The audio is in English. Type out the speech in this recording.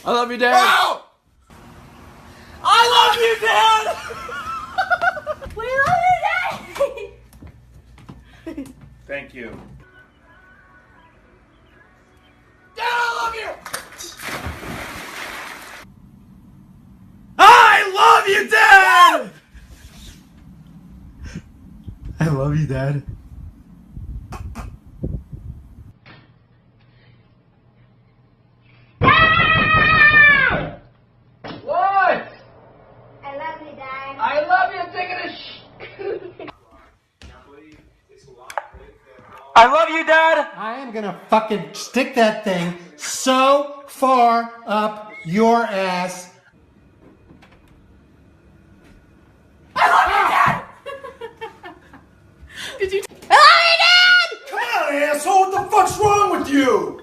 I love you, Dad. Oh! I love you, Dad! We love you, Dad! Thank you. Dad, I love you! I love you, Dad! I love you, Dad. What? I love you, Dad. I love you, taking a I love you, Dad! I am gonna fucking stick that thing so far up your ass. I love you, Dad! Come on, asshole! What the fuck's wrong with you?